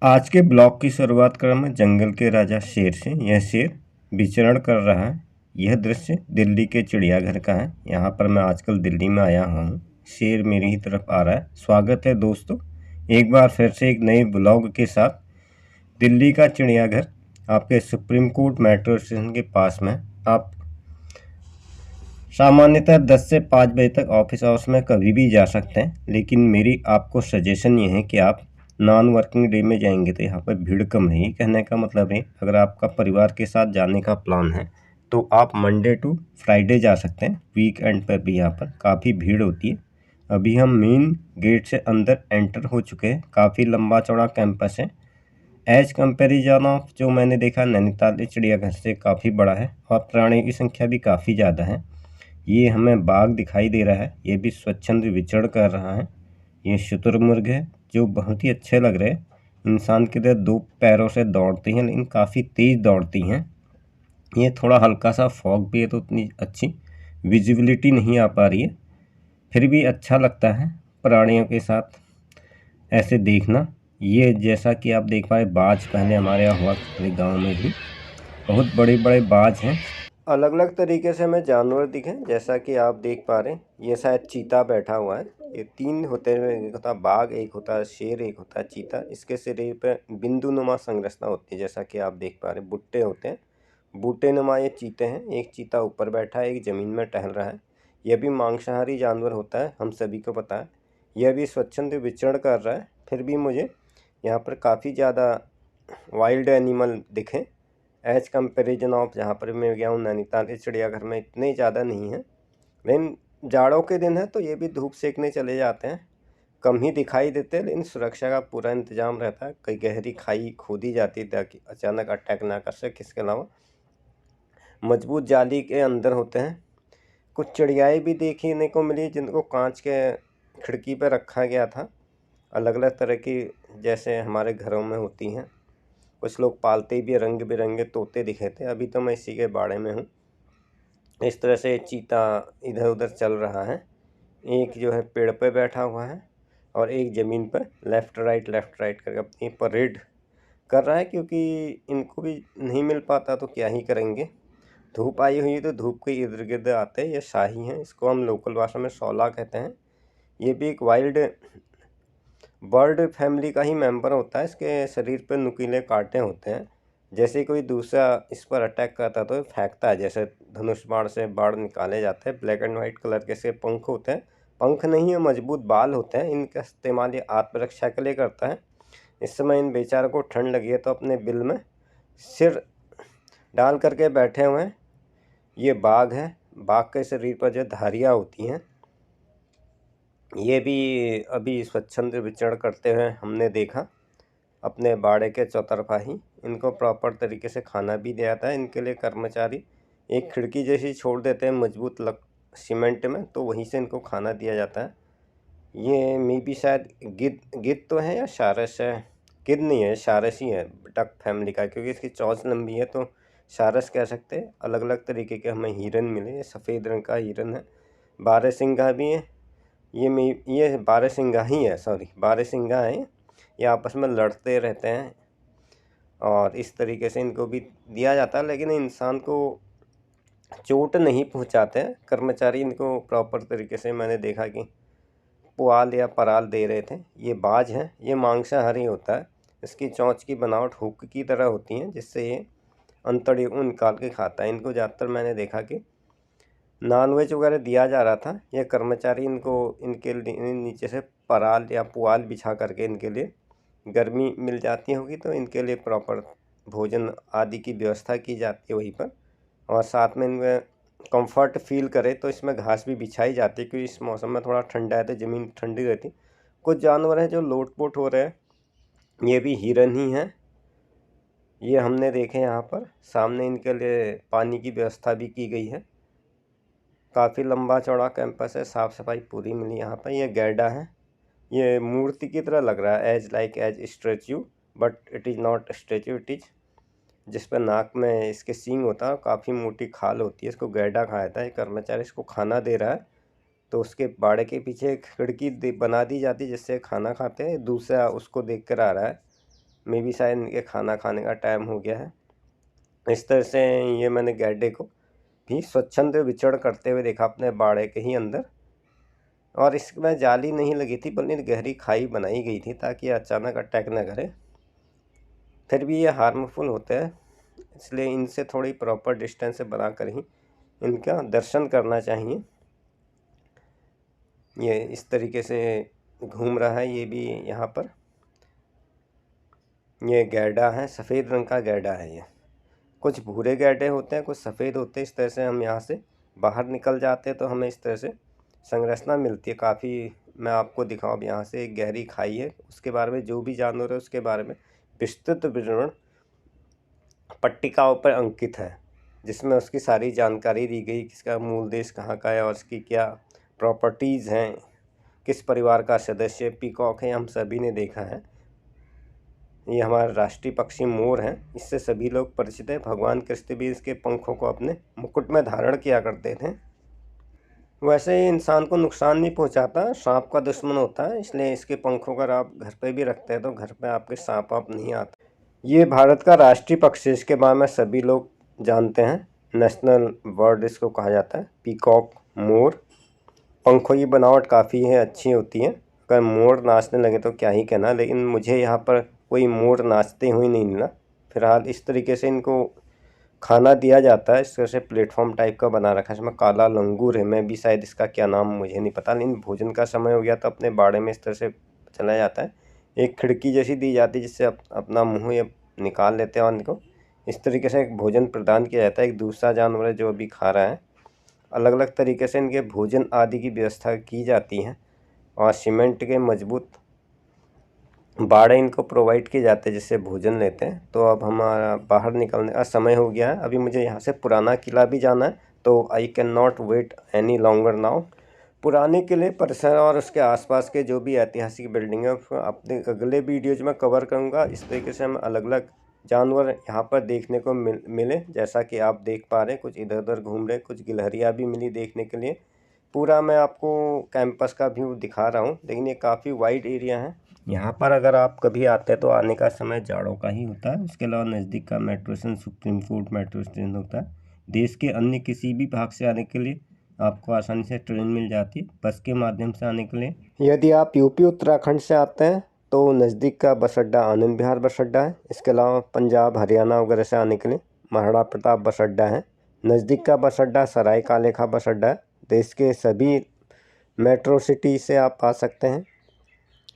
आज के ब्लॉग की शुरुआत करें मैं जंगल के राजा शेर से। यह शेर विचरण कर रहा है। यह दृश्य दिल्ली के चिड़ियाघर का है। यहाँ पर मैं आजकल दिल्ली में आया हूँ। शेर मेरी ही तरफ आ रहा है। स्वागत है दोस्तों, एक बार फिर से एक नए ब्लॉग के साथ। दिल्ली का चिड़ियाघर आपके सुप्रीम कोर्ट मेट्रो स्टेशन के पास में। आप सामान्यतः 10 से 5 बजे तक ऑफिस आवर्स में कभी भी जा सकते हैं, लेकिन मेरी आपको सजेशन ये है कि आप नॉन वर्किंग डे में जाएंगे तो यहाँ पर भीड़ कम रहेगी। कहने का मतलब है, अगर आपका परिवार के साथ जाने का प्लान है तो आप मंडे टू फ्राइडे जा सकते हैं। वीकेंड पर भी यहाँ पर काफ़ी भीड़ होती है। अभी हम मेन गेट से अंदर एंटर हो चुके हैं। काफ़ी लंबा चौड़ा कैंपस है। एज कंपेरिजन ऑफ जो मैंने देखा, नैनीताल चिड़ियाघर से काफ़ी बड़ा है और प्राणियों की संख्या भी काफ़ी ज़्यादा है। ये हमें बाघ दिखाई दे रहा है, ये भी स्वच्छंद विचरण कर रहा है। ये शुतुरमुर्ग है जो बहुत ही अच्छे लग रहे हैं। इंसान की तरह 2 पैरों से दौड़ती हैं, लेकिन काफ़ी तेज़ दौड़ती हैं। ये थोड़ा हल्का सा फॉग भी है तो उतनी अच्छी विजिबिलिटी नहीं आ पा रही है, फिर भी अच्छा लगता है प्राणियों के साथ ऐसे देखना। ये जैसा कि आप देख पाए, बाज पहले हमारे यहाँ हुआ करते गाँव में भी। बहुत बड़े बड़े बाज हैं। अलग अलग तरीके से हमें जानवर दिखे, जैसा कि आप देख पा रहे हैं। ये शायद चीता बैठा हुआ है। ये 3 होते हैं, एक होता है बाघ, एक होता है शेर, एक होता है चीता। इसके शरीर पे बिंदु नुमा संरचना होती है, जैसा कि आप देख पा रहे हैं। बुट्टे होते हैं, बूटे नुमा ये चीते हैं। एक चीता ऊपर बैठा है, एक ज़मीन में टहल रहा है। यह भी मांसाहारी जानवर होता है, हम सभी को पता है। यह भी स्वच्छंद विचरण कर रहा है। फिर भी मुझे यहाँ पर काफ़ी ज़्यादा वाइल्ड एनिमल दिखे एज कंपेरिजन ऑफ जहाँ पर मैं गया हूँ नैनीताल के चिड़ियाघर में। इतने ज़्यादा नहीं है, लेकिन जाड़ों के दिन है तो ये भी धूप सेकने चले जाते हैं। कम ही दिखाई देते हैं, लेकिन सुरक्षा का पूरा इंतजाम रहता है। कई गहरी खाई खोदी जाती है ताकि अचानक अटैक ना कर सके। इसके अलावा मजबूत जाली के अंदर होते हैं। कुछ चिड़ियाएँ भी देखने को मिली जिनको कांच के खिड़की पर रखा गया था, अलग अलग तरह की, जैसे हमारे घरों में होती हैं। कुछ लोग पालते भी रंग बिरंगे तोते दिखे थे। अभी तो मैं इसी के बाड़े में हूँ। इस तरह से चीता इधर उधर चल रहा है। एक जो है पेड़ पे बैठा हुआ है और एक ज़मीन पर लेफ़्ट राइट करके अपनी परेड कर रहा है, क्योंकि इनको भी नहीं मिल पाता तो क्या ही करेंगे। धूप आई हुई है तो धूप के इर्द गिर्द आते हैं। ये शाही हैं, इसको हम लोकल भाषा में शौला कहते हैं। ये भी एक वाइल्ड बर्ड फैमिली का ही मेंबर होता है। इसके शरीर पर नुकीले कांटे होते हैं। जैसे कोई दूसरा इस पर अटैक करता तो फेंकता है, जैसे धनुष बाण से बाण निकाले जाते हैं। ब्लैक एंड वाइट कलर के इसके पंख होते हैं। पंख नहीं है, मजबूत बाल होते हैं। इनका इस्तेमाल ये आत्मरक्षा के लिए करता है। इस समय इन बेचारों को ठंड लगी है तो अपने बिल में सिर डाल करके बैठे हुए हैं। ये बाघ है। बाघ के शरीर पर जो धारियाँ होती हैं, ये भी अभी स्वच्छंद विचरण करते हुए हमने देखा अपने बाड़े के चौतरफा ही। इनको प्रॉपर तरीके से खाना भी दिया जाता है। इनके लिए कर्मचारी एक खिड़की जैसी छोड़ देते हैं मजबूत सीमेंट में, तो वहीं से इनको खाना दिया जाता है। ये मे भी शायद गिद्ध तो है या सारस है। गिद्ध नहीं है, सारस ही है, डक फैमिली का, क्योंकि इसकी चोंच लंबी है तो सारस कह सकते हैं। अलग अलग तरीके के हमें हिरन मिले। ये सफ़ेद रंग का हिरन है। बारहसिंगा भी है। ये बारहसिंगा ही है, सॉरी, बारहसिंगा है। ये आपस में लड़ते रहते हैं और इस तरीके से इनको भी दिया जाता है, लेकिन इंसान को चोट नहीं पहुंचाते हैं। कर्मचारी इनको प्रॉपर तरीके से, मैंने देखा कि पुआल या पराल दे रहे थे। ये बाज है, ये मांसाहारी होता है। इसकी चोंच की बनावट हुक की तरह होती है, जिससे ये अंतड़ी निकाल के खाता है। इनको ज़्यादातर मैंने देखा कि नॉनवेज वगैरह दिया जा रहा था। ये कर्मचारी इनको इनके नीचे से पराल या पुआल बिछा करके, इनके लिए गर्मी मिल जाती होगी तो इनके लिए प्रॉपर भोजन आदि की व्यवस्था की जाती है वहीं पर। और साथ में इनमें कंफर्ट फील करे तो इसमें घास भी बिछाई जाती है, क्योंकि इस मौसम में थोड़ा ठंडा है तो ज़मीन ठंडी रहती। कुछ जानवर हैं जो लोटपोट हो रहे हैं। ये भी हिरन ही हैं। ये हमने देखे यहाँ पर। सामने इनके लिए पानी की व्यवस्था भी की गई है। काफ़ी लंबा चौड़ा कैंपस है, साफ़ सफाई पूरी मिली यहाँ पर। ये गैंडा है। ये मूर्ति की तरह लग रहा है, as statue, but it is not statue, it is, जिस पर नाक में इसके सींग होता है और काफ़ी मोटी खाल होती है। इसको गैंडा कहा जाता है। कर्मचारी इसको खाना दे रहा है तो उसके बाड़े के पीछे एक खिड़की बना दी जाती है जिससे खाना खाते हैं। दूसरा उसको देख कर आ रहा है। मे भी शायद इनके खाना खाने का टाइम हो गया है। इस तरह से ये मैंने गैंडे को भी स्वच्छंद विचरण करते हुए देखा अपने बाड़े के ही अंदर, और इसमें जाली नहीं लगी थी बल्कि गहरी खाई बनाई गई थी ताकि अचानक अटैक न करे। फिर भी ये हार्मफुल होते हैं, इसलिए इनसे थोड़ी प्रॉपर डिस्टेंस से बनाकर ही इनका दर्शन करना चाहिए। ये इस तरीके से घूम रहा है ये भी यहाँ पर। ये गैंडा है, सफ़ेद रंग का गैंडा है। ये कुछ भूरे गैंडे होते हैं, कुछ सफ़ेद होते हैं। इस तरह से हम यहाँ से बाहर निकल जाते हैं तो हमें इस तरह से संरचना मिलती है काफ़ी। मैं आपको दिखाऊँ, अब यहाँ से एक गहरी खाई है, उसके बारे में जो भी जानवर है उसके बारे में विस्तृत विवरण पट्टिकाओं पर अंकित है, जिसमें उसकी सारी जानकारी दी गई, किसका मूल देश कहाँ का है और इसकी क्या प्रॉपर्टीज़ हैं, किस परिवार का सदस्य। पीकॉक है, हम सभी ने देखा है। ये हमारा राष्ट्रीय पक्षी मोर है, इससे सभी लोग परिचित हैं। भगवान कृष्ण भी इसके पंखों को अपने मुकुट में धारण किया करते थे। वैसे ये इंसान को नुकसान नहीं पहुंचाता, सांप का दुश्मन होता है, इसलिए इसके पंखों का आप घर पे भी रखते हैं तो घर पे आपके सांप आप नहीं आता। ये भारत का राष्ट्रीय पक्षी, इसके बारे में सभी लोग जानते हैं। नेशनल बर्ड इसको कहा जाता है, पीकॉक मोर। पंखों की बनावट काफ़ी है अच्छी होती है। अगर मोर नाचने लगे तो क्या ही कहना, लेकिन मुझे यहाँ पर कोई मोर नाचते हुए नहीं मिला। फिलहाल इस तरीके से इनको खाना दिया जाता है, इस तरह से प्लेटफॉर्म टाइप का बना रखा है। इसमें काला लंगूर है, मैं भी शायद इसका क्या नाम मुझे नहीं पता, लेकिन भोजन का समय हो गया तो अपने बाड़े में इस तरह से चला जाता है। एक खिड़की जैसी दी जाती है जिससे अपना मुँह ये निकाल लेते हैं और इनको इस तरीके से एक भोजन प्रदान किया जाता है। एक दूसरा जानवर है जो अभी खा रहा है। अलग अलग तरीके से इनके भोजन आदि की व्यवस्था की जाती है और सीमेंट के मजबूत बाड़े इनको प्रोवाइड किए जाते हैं जिससे भोजन लेते हैं। तो अब हमारा बाहर निकलने का समय हो गया है, अभी मुझे यहाँ से पुराना किला भी जाना है, तो I cannot wait any longer now. पुराने किले परिसर और उसके आसपास के जो भी ऐतिहासिक बिल्डिंग है अपने अगले वीडियोज में कवर करूँगा। इस तरीके से हम अलग अलग जानवर यहाँ पर देखने को मिले, जैसा कि आप देख पा रहे हैं। कुछ इधर उधर घूम रहे, कुछ गिलहरियाँ भी मिली देखने के लिए। पूरा मैं आपको कैंपस का व्यू दिखा रहा हूँ, लेकिन ये काफ़ी वाइड एरिया है। यहाँ पर अगर आप कभी आते हैं तो आने का समय जाड़ों का ही होता है। उसके अलावा नज़दीक का metro station supreme court metro station होता है। देश के अन्य किसी भी भाग से आने के लिए आपको आसानी से ट्रेन मिल जाती है, बस के माध्यम से आने के लिए। यदि आप यूपी उत्तराखंड से आते हैं तो नज़दीक का बस अड्डा आनंद विहार बस अड्डा है। इसके अलावा पंजाब हरियाणा वगैरह से आने के लिए महाराणा प्रताप बस अड्डा है। नज़दीक का बस अड्डा सराय काले खां बस अड्डा है। देश के सभी मेट्रो सिटी से आप आ सकते हैं।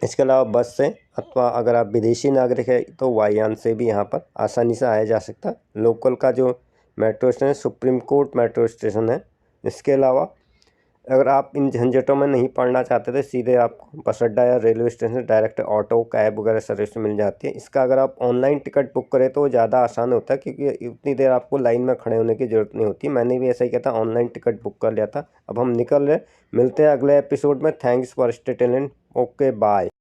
इसके अलावा बस से, अथवा अगर आप विदेशी नागरिक है तो वायुयान से भी यहाँ पर आसानी से आया जा सकता है। लोकल का जो मेट्रो स्टेशन है सुप्रीम कोर्ट मेट्रो स्टेशन है। इसके अलावा अगर आप इन झंझटों में नहीं पड़ना चाहते तो सीधे आपको बस अड्डा या रेलवे स्टेशन से डायरेक्ट ऑटो कैब वगैरह सर्विस मिल जाती है। इसका अगर आप ऑनलाइन टिकट बुक करें तो ज़्यादा आसान होता है, क्योंकि उतनी देर आपको लाइन में खड़े होने की ज़रूरत नहीं होती। मैंने भी ऐसा ही किया था, ऑनलाइन टिकट बुक कर लिया था। अब हम निकल रहे, मिलते हैं अगले एपिसोड में। Thanks for stay tuned. Okay bye.